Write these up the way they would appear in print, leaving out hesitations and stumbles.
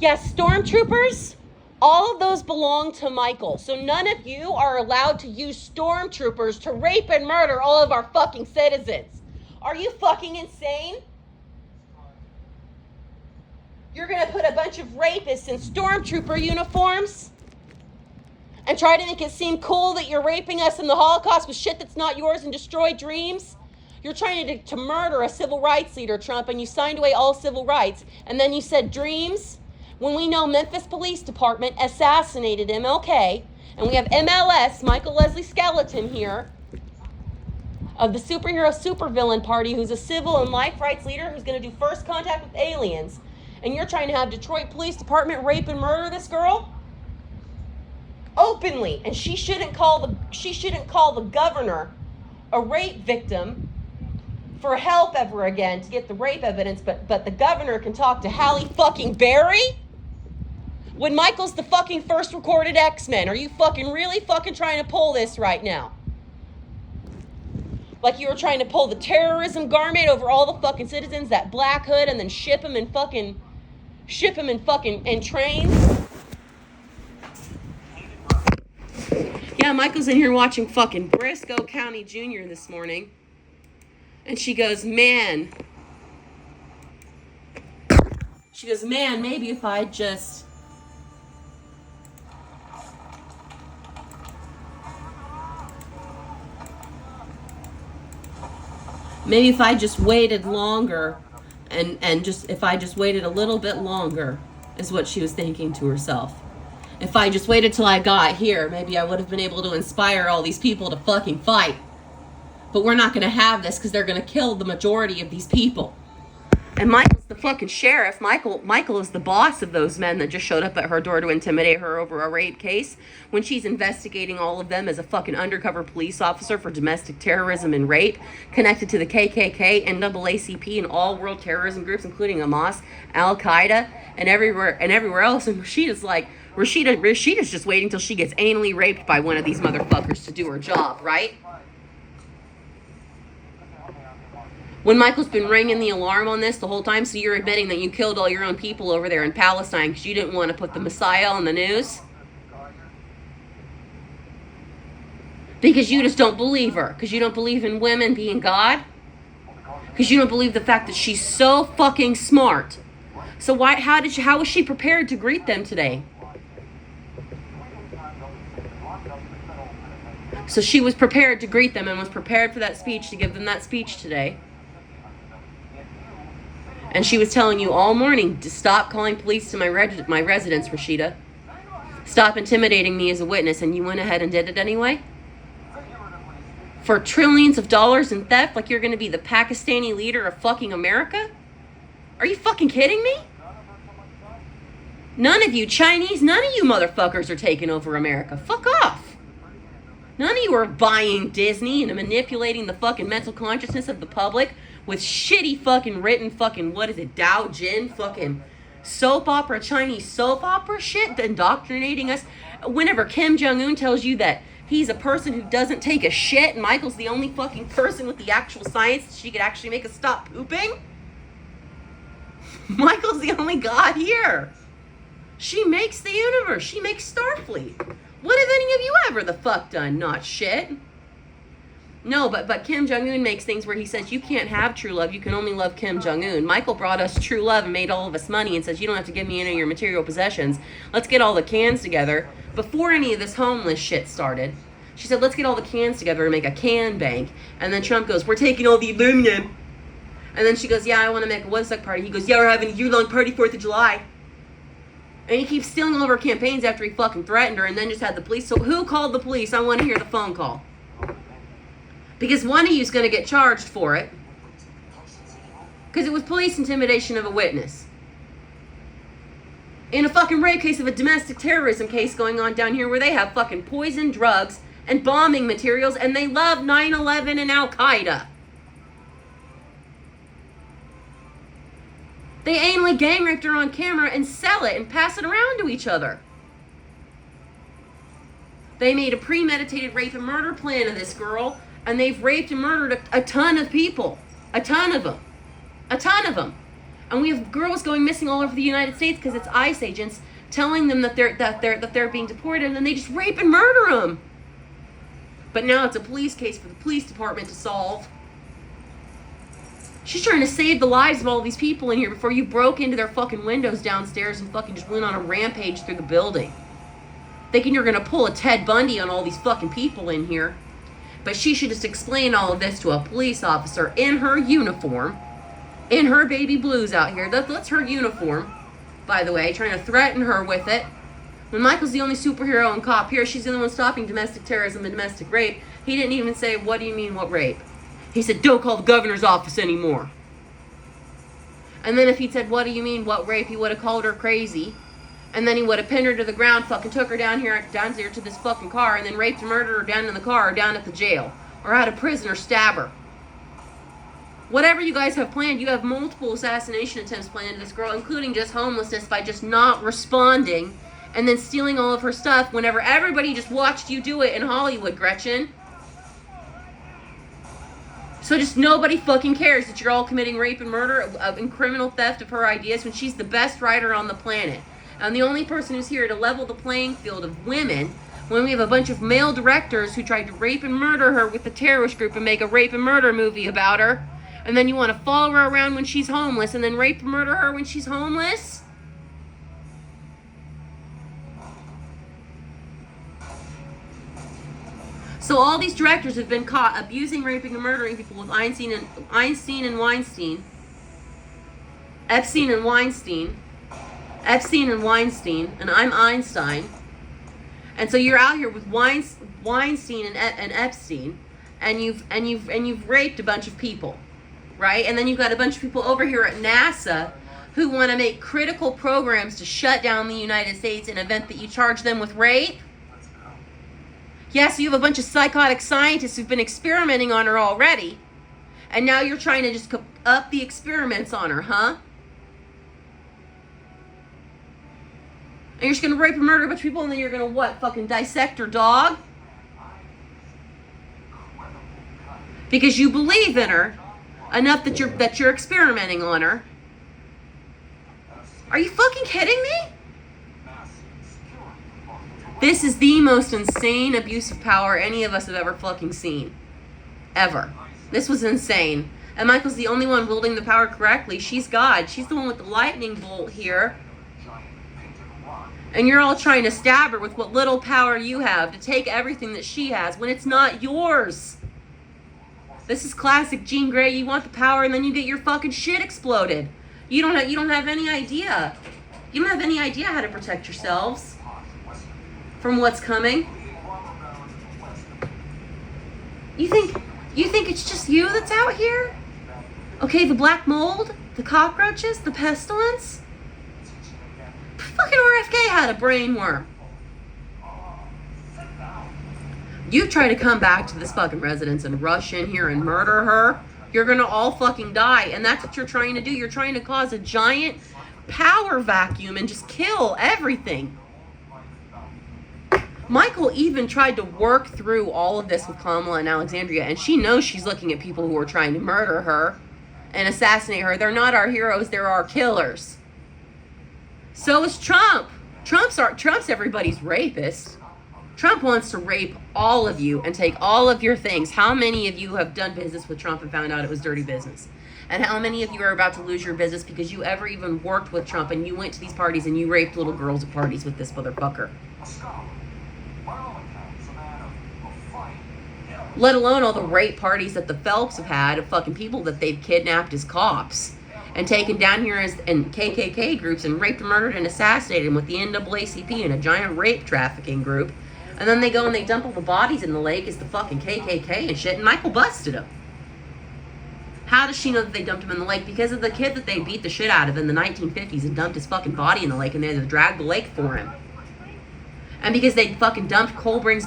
Yes, stormtroopers, all of those belong to Michael. So none of you are allowed to use stormtroopers to rape and murder all of our fucking citizens. Are you fucking insane? You're gonna put a bunch of rapists in stormtrooper uniforms and try to make it seem cool that you're raping us in the Holocaust with shit that's not yours and destroy dreams? You're trying to murder a civil rights leader, Trump, and you signed away all civil rights. And then you said dreams? When we know Memphis Police Department assassinated MLK, and we have MLS, Michael Leslie Skeleton here, of the superhero supervillain party, who's a civil and life rights leader who's going to do first contact with aliens. And you're trying to have Detroit Police Department rape and murder this girl? Openly. And she shouldn't call the governor a rape victim for help ever again to get the rape evidence, but the governor can talk to Halle fucking Berry? When Michael's the fucking first recorded X-Men. Are you fucking really fucking trying to pull this right now? Like you were trying to pull the terrorism garment over all the fucking citizens, that black hood, and then ship them in trains? Yeah, Michael's in here watching fucking Briscoe County Jr. this morning. And she goes, man, maybe if I just... Maybe if I just waited longer if I just waited a little bit longer, is what she was thinking to herself. If I just waited till I got here, maybe I would have been able to inspire all these people to fucking fight. But we're not going to have this because they're going to kill the majority of these people. And Michael's the fucking sheriff. Michael is the boss of those men that just showed up at her door to intimidate her over a rape case when she's investigating all of them as a fucking undercover police officer for domestic terrorism and rape connected to the KKK, NAACP, and all world terrorism groups, including Hamas, Al-Qaeda, and everywhere else. And Rashida's just waiting till she gets anally raped by one of these motherfuckers to do her job, right? When Michael's been ringing the alarm on this the whole time, so you're admitting that you killed all your own people over there in Palestine because you didn't want to put the Messiah on the news? Because you just don't believe her. Because you don't believe in women being God. Because you don't believe the fact that she's so fucking smart. So how was she prepared to greet them today? So she was prepared to greet them and was prepared for that speech, to give them that speech today. And she was telling you all morning to stop calling police to my residence, Rashida. Stop intimidating me as a witness, and you went ahead and did it anyway? For trillions of dollars in theft, like you're going to be the Pakistani leader of fucking America? Are you fucking kidding me? None of you Chinese, none of you motherfuckers are taking over America. Fuck off. None of you are buying Disney and manipulating the fucking mental consciousness of the public with shitty fucking written fucking, what is it, Dow Jin fucking soap opera, Chinese soap opera shit, indoctrinating us. Whenever Kim Jong-un tells you that he's a person who doesn't take a shit, and Michael's the only fucking person with the actual science that she could actually make us stop pooping. Michael's the only god here. She makes the universe. She makes Starfleet. What have any of you ever the fuck done? Not shit. No, but Kim Jong-un makes things where he says you can't have true love. You can only love Kim Jong-un. Michael brought us true love and made all of us money and says you don't have to give me any of your material possessions. Let's get all the cans together. Before any of this homeless shit started, she said, let's get all the cans together and make a can bank. And then Trump goes, we're taking all the aluminum. And then she goes, yeah, I want to make a Woodstock party. He goes, yeah, we're having a year-long party 4th of July. And he keeps stealing all of her campaigns after he fucking threatened her and then just had the police. So who called the police? I want to hear the phone call. Because one of you is going to get charged for it. Because it was police intimidation of a witness. In a fucking rape case of a domestic terrorism case going on down here where they have fucking poison, drugs, and bombing materials, and they love 9/11 and Al-Qaeda. They anally gang raped her on camera and sell it and pass it around to each other. They made a premeditated rape and murder plan of this girl, and they've raped and murdered a ton of people. A ton of them. A ton of them. And we have girls going missing all over the United States because it's ICE agents telling them that they're being deported, and then they just rape and murder them. But now it's a police case for the police department to solve. She's trying to save the lives of all these people in here before you broke into their fucking windows downstairs and fucking just went on a rampage through the building. Thinking you're gonna pull a Ted Bundy on all these fucking people in here. But she should just explain all of this to a police officer in her uniform, in her baby blues out here. That's her uniform, by the way, trying to threaten her with it. When Michael's the only superhero and cop here, she's the only one stopping domestic terrorism and domestic rape. He didn't even say, what do you mean, what rape? He said, don't call the governor's office anymore. And then if he'd said, what do you mean, what rape, he would have called her crazy. And then he would have pinned her to the ground, fucking took her down here to this fucking car, and then raped and murdered her down in the car, or down at the jail, or out of prison, or stab her. Whatever you guys have planned, you have multiple assassination attempts planned to this girl, including just homelessness by just not responding, and then stealing all of her stuff whenever everybody just watched you do it in Hollywood, Gretchen. So just nobody fucking cares that you're all committing rape and murder and criminal theft of her ideas when she's the best writer on the planet. And the only person who's here to level the playing field of women, when we have a bunch of male directors who tried to rape and murder her with the terrorist group and make a rape and murder movie about her, and then you want to follow her around when she's homeless and then rape and murder her when she's homeless? So all these directors have been caught abusing, raping, and murdering people with Einstein and Weinstein. Epstein and Weinstein, and I'm Einstein. And so you're out here with Weinstein and Epstein, and you've raped a bunch of people, right? And then you've got a bunch of people over here at NASA who want to make critical programs to shut down the United States in the event that you charge them with rape. Yeah, so you have a bunch of psychotic scientists who've been experimenting on her already, and now you're trying to just up the experiments on her, huh? And you're just going to rape and murder a bunch of people, and then you're going to what? Fucking dissect her dog? Because you believe in her enough that you're experimenting on her. Are you fucking kidding me? This is the most insane abuse of power any of us have ever fucking seen. Ever. This was insane. And Michael's the only one wielding the power correctly. She's God. She's the one with the lightning bolt here. And you're all trying to stab her with what little power you have to take everything that she has when it's not yours. This is classic Jean Grey. You want the power and then you get your fucking shit exploded. You don't have any idea. You don't have any idea how to protect yourselves from what's coming. You think it's just you that's out here? Okay, the black mold, the cockroaches, the pestilence. Fucking RFK had a brainworm. You try to come back to this fucking residence and rush in here and murder her, you're gonna all fucking die. And that's what you're trying to do. You're trying to cause a giant power vacuum and just kill everything. Michael even tried to work through all of this with Kamala and Alexandria, and she knows she's looking at people who are trying to murder her and assassinate her. They're not our heroes, they're our killers. So is Trump. Trump's everybody's rapist. Trump wants to rape all of you and take all of your things. How many of you have done business with Trump and found out it was dirty business? And how many of you are about to lose your business because you ever even worked with Trump and you went to these parties and you raped little girls at parties with this motherfucker? Let alone all the rape parties that the Phelps have had of fucking people that they've kidnapped as cops and taken down here as in KKK groups and raped and murdered and assassinated them with the NAACP and a giant rape trafficking group. And then they go and they dump all the bodies in the lake as the fucking KKK and shit, and Michael busted them. How does she know that they dumped him in the lake? Because of the kid that they beat the shit out of in the 1950s and dumped his fucking body in the lake, and they had to drag the lake for him. And because they fucking dumped Cole Brings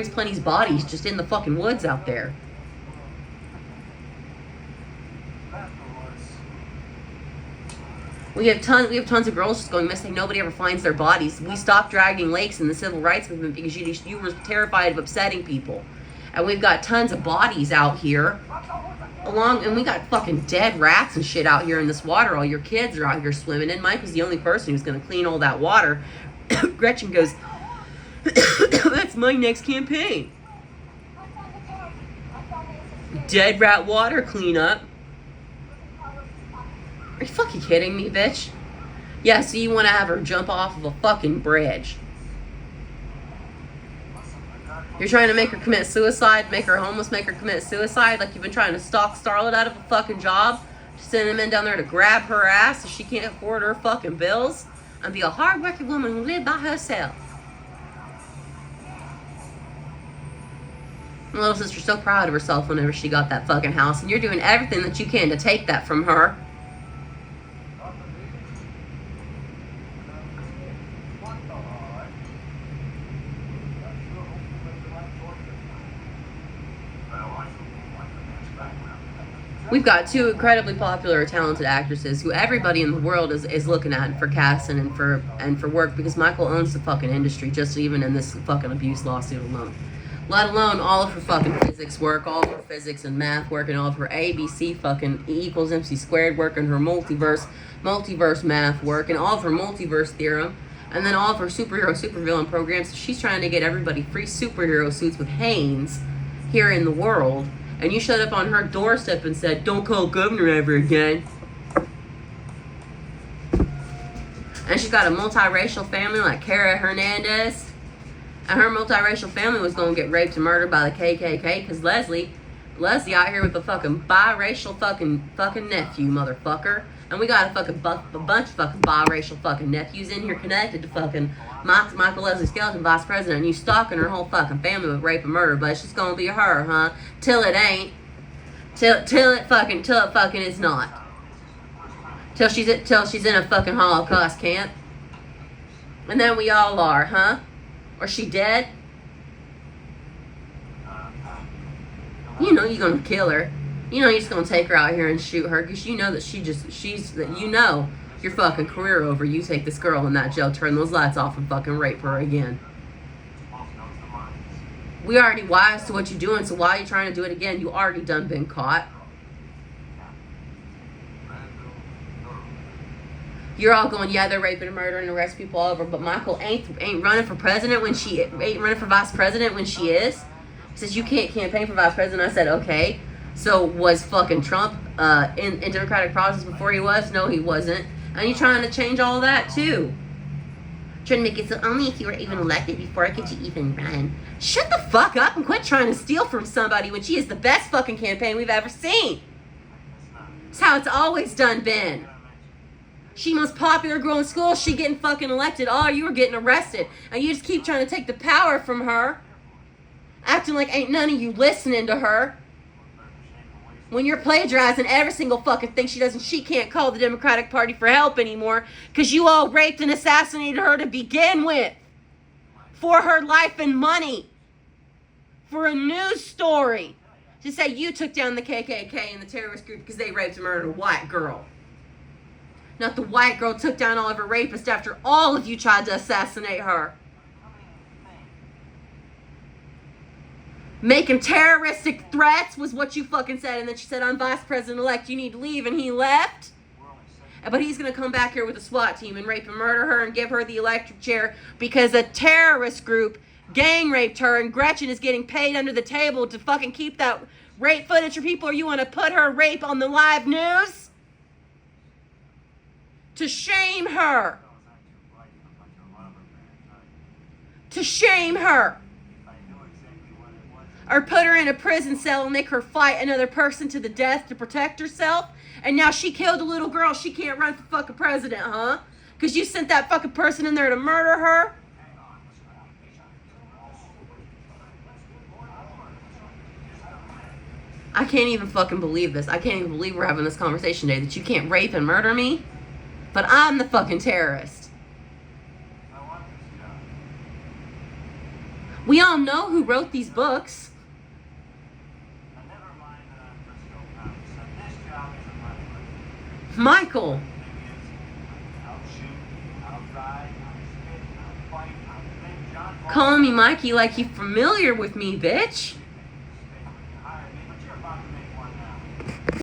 Plenty's bodies just in the fucking woods out there. We have tons of girls just going missing. Nobody ever finds their bodies. We stopped dragging lakes in the civil rights movement because you were terrified of upsetting people. And we've got tons of bodies out here Along, and we got fucking dead rats and shit out here in this water. All your kids are out here swimming in. Mike was the only person who's going to clean all that water. Gretchen goes, that's my next campaign. Dead rat water cleanup. Are you fucking kidding me, bitch? Yeah, so you want to have her jump off of a fucking bridge. You're trying to make her commit suicide, make her homeless, make her commit suicide, like you've been trying to stalk Starlet out of a fucking job, send him in down there to grab her ass so she can't afford her fucking bills, and be a hard-working woman who lives by herself. My little sister's so proud of herself whenever she got that fucking house, and you're doing everything that you can to take that from her. We've got two incredibly popular, talented actresses who everybody in the world is looking at for casting and for work, because Michael owns the fucking industry, just even in this fucking abuse lawsuit alone. Let alone all of her fucking physics work, all of her physics and math work, and all of her ABC fucking E equals MC squared work, and her multiverse math work, and all of her multiverse theorem, and then all of her supervillain programs. She's trying to get everybody free superhero suits with Hanes here in the world. And you showed up on her doorstep and said, don't call governor ever again. And she's got a multiracial family like Cara Hernandez. And her multiracial family was going to get raped and murdered by the KKK because Leslie out here with a fucking biracial fucking nephew, motherfucker. And we got a bunch of fucking biracial fucking nephews in here connected to fucking Michael Leslie Skeleton, vice president. And you stalking her whole fucking family with rape and murder, but it's just gonna be her, huh? Till it ain't. Till it fucking is not. Till she's in a fucking Holocaust camp. And then we all are, huh? Or she dead? You know you're gonna kill her. You know you're just gonna take her out here and shoot her because you know that you know your fucking career over. You take this girl in that jail, turn those lights off, and fucking rape her again. We already wise to what you're doing, so why are you trying to do it again? You already done been caught. You're all going, yeah, they're raping and murdering and arresting people all over, but Michael ain't running for president when she ain't running for vice president when she is. He says you can't campaign for vice president. I said okay. So was fucking Trump in Democratic process before he was? No, he wasn't. And you're trying to change all that too. Trying to make it so only if you were even elected before could you even run. Shut the fuck up and quit trying to steal from somebody when she is the best fucking campaign we've ever seen. It's how it's always done been. She most popular girl in school, she getting fucking elected. Oh, you were getting arrested. And you just keep trying to take the power from her. Acting like ain't none of you listening to her. When you're plagiarizing every single fucking thing she does, and she can't call the Democratic Party for help anymore because you all raped and assassinated her to begin with. For her life and money. For a news story. To say you took down the KKK and the terrorist group because they raped and murdered a white girl. Not the white girl took down all of her rapists after all of you tried to assassinate her. Making terroristic threats was what you fucking said. And then she said, I'm vice president-elect, you need to leave. And he left. But he's going to come back here with a SWAT team and rape and murder her and give her the electric chair because a terrorist group gang raped her and Gretchen is getting paid under the table to fucking keep that rape footage for people. Or you want to put her rape on the live news? To shame her. To shame her. Or put her in a prison cell and make her fight another person to the death to protect herself. And now she killed a little girl. She can't run for fucking president, huh? Because you sent that fucking person in there to murder her? I can't even fucking believe this. I can't even believe we're having this conversation today. That you can't rape and murder me. But I'm the fucking terrorist. We all know who wrote these books. Michael. Calling me Mikey like you're familiar with me, bitch.